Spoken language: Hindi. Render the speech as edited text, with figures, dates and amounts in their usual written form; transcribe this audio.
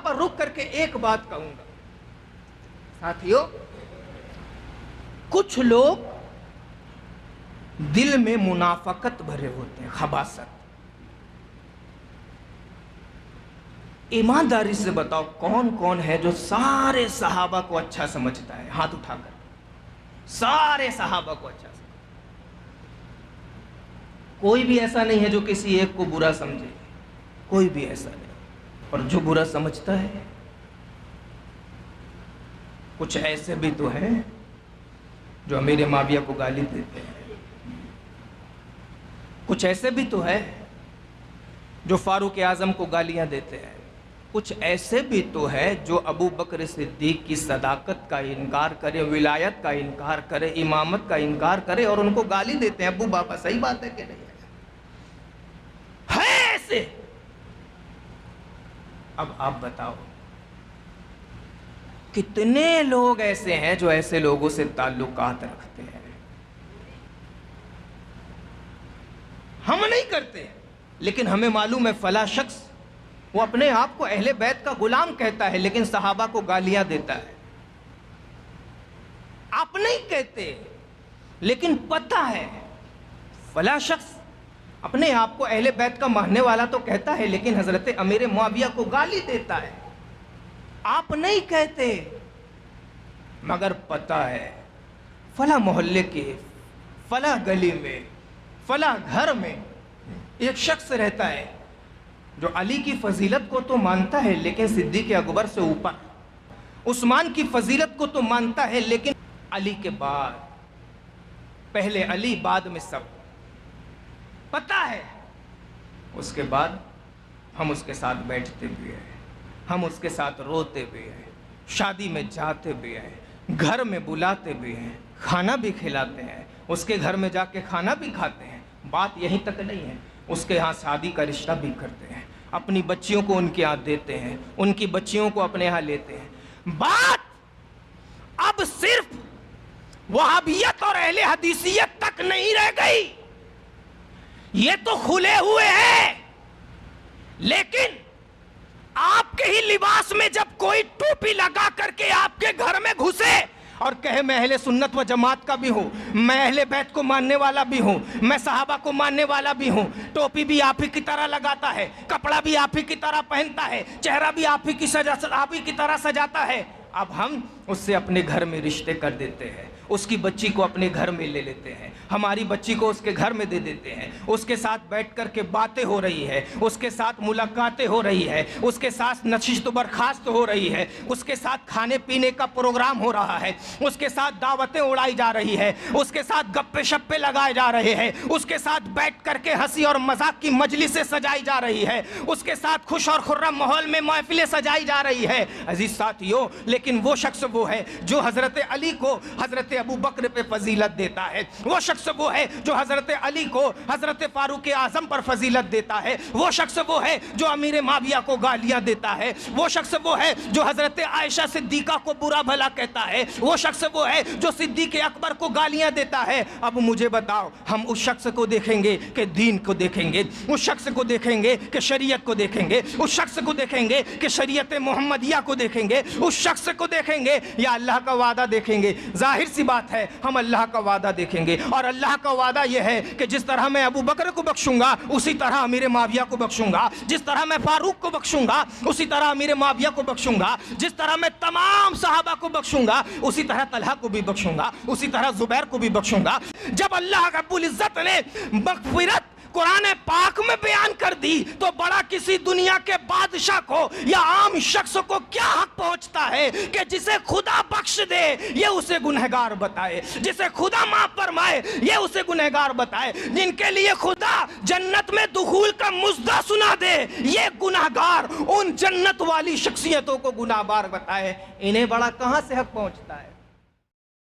पर रुक करके एक बात कहूंगा साथियों, कुछ लोग दिल में मुनाफकत भरे होते हैं, खबासत। ईमानदारी से बताओ कौन कौन है जो सारे सहाबा को अच्छा समझता है? हाथ उठाकर। सारे सहाबा को अच्छा समझता, कोई भी ऐसा नहीं है जो किसी एक को बुरा समझे, कोई भी ऐसा नहीं। और जो बुरा समझता है, कुछ ऐसे भी तो हैं जो अमीर माविया को गाली देते हैं, कुछ ऐसे भी तो है जो फारूक आजम को गालियां देते हैं, कुछ ऐसे भी तो है जो अबू बकर सिद्दीक की सदाकत का इनकार करे, विलायत का इनकार करे, इमामत का इनकार करे और उनको गाली देते हैं। अबू बाबा, सही बात है कि नहीं है ऐसे? अब आप बताओ कितने लोग ऐसे हैं जो ऐसे लोगों से ताल्लुकात रखते हैं? हम नहीं करते, लेकिन हमें मालूम है फला शख्स वो अपने आप को अहले बैत का गुलाम कहता है, लेकिन सहाबा को गालियां देता है। आप नहीं कहते, लेकिन पता है फला शख्स अपने आप को अहले बैत का मानने वाला तो कहता है, लेकिन हजरत अमीर मुआविया को गाली देता है। आप नहीं कहते, मगर पता है फला मोहल्ले के फला गली में फला घर में एक शख्स रहता है जो अली की फजीलत को तो मानता है, लेकिन सिद्दीक अकबर से ऊपर, उस्मान की फजीलत को तो मानता है, लेकिन अली के बाद, पहले अली बाद में सब, पता है। उसके बाद हम उसके साथ बैठते भी हैं, हम उसके साथ रोते भी हैं, शादी में जाते भी हैं, घर में बुलाते भी हैं, खाना भी खिलाते हैं, उसके घर में जाके खाना भी खाते हैं। बात यहीं तक नहीं है, उसके यहाँ शादी का रिश्ता भी करते हैं, अपनी बच्चियों को उनके यहाँ देते हैं, उनकी बच्चियों को अपने यहाँ लेते हैं। बात अब सिर्फ वहाबियत और अहले हदीसियत तक नहीं रह गई, ये तो खुले हुए हैं। लेकिन आपके ही लिबास में जब कोई टोपी लगा करके आपके घर में घुसे और कहे मैं अहले सुन्नत व जमात का भी हूं, मैं अहले बैत को मानने वाला भी हूं, मैं सहाबा को मानने वाला भी हूं, टोपी भी आप ही की तरह लगाता है, कपड़ा भी आप ही की तरह पहनता है, चेहरा भी आप ही की तरह सजाता है, अब हम उससे अपने घर में रिश्ते कर देते हैं, उसकी बच्ची को अपने घर में ले लेते हैं, हमारी बच्ची को उसके घर में दे देते हैं, उसके साथ बैठ कर के बातें हो रही है, उसके साथ मुलाकातें हो रही है, उसके साथ नशिस्त बर्खास्त हो रही है, उसके साथ खाने पीने का प्रोग्राम हो रहा है, उसके साथ दावतें उड़ाई जा रही है, उसके साथ गप्पे शप्पे लगाए जा रहे हैं, उसके साथ बैठ करके हंसी और मजाक की मजलिसें सजाई जा रही है, उसके साथ खुश और खुर्रम माहौल में महफिलें सजाई जा रही है। अजीज साथियों, लेकिन वो शख्स वो है जो हजरत अली को हजरत अबू बकर पे फजीलत देता है, वो शख्स वो है जो हजरत अली को हजरत फारूक आजम पर फजीलत देता है, वो शख्स वो है जो अमीर माविया को गालियां देता है, वो शख्स वो है जो हजरत आयशा सिद्दीका को बुरा भला कहता है, वो शख्स वो है जो सिद्दीक अकबर को गालियां देता है। अब मुझे बताओ, हम उस शख्स को देखेंगे कि दीन को देखेंगे, उस शख्स को देखेंगे कि शरीयत को देखेंगे, उस शख्स को देखेंगे कि शरीयत मोहम्मदिया को देखेंगे, उस शख्स को देखेंगे या अल्लाह का वादा देखेंगे? जाहिर सी बात है हम अल्लाह का वादा देखेंगे, और अल्लाह का वादा यह है कि जिस तरह मैं अबू बकर को बख्शूंगा उसी तरह अमीर माविया को बख्शूंगा, जिस तरह मैं फारूक को बख्शूंगा उसी तरह अमीर माविया को बख्शूंगा, जिस तरह मैं तमाम सहाबा को बख्शूंगा उसी तरह तलहा को भी बख्शूंगा, उसी तरह जुबैर को भी बख्शूंगा। जब अल्लाह रब्बुल इज्जत ने मग़फ़िरत कुरान पाक में बयान कर दी, तो बड़ा किसी दुनिया के बादशाह को या आम शख्स को क्या हक पहुंचता है कि जिसे खुदा बख्श दे ये उसे गुनहगार बताए, जिसे खुदा माफ फरमाए ये उसे गुनहगार बताए, जिनके लिए खुदा जन्नत में दुखूल का मुज़्दा सुना दे ये गुनहगार उन जन्नत वाली शख्सियतों को गुनाहगार बताए। इन्हें बड़ा कहां से हक पहुंचता है?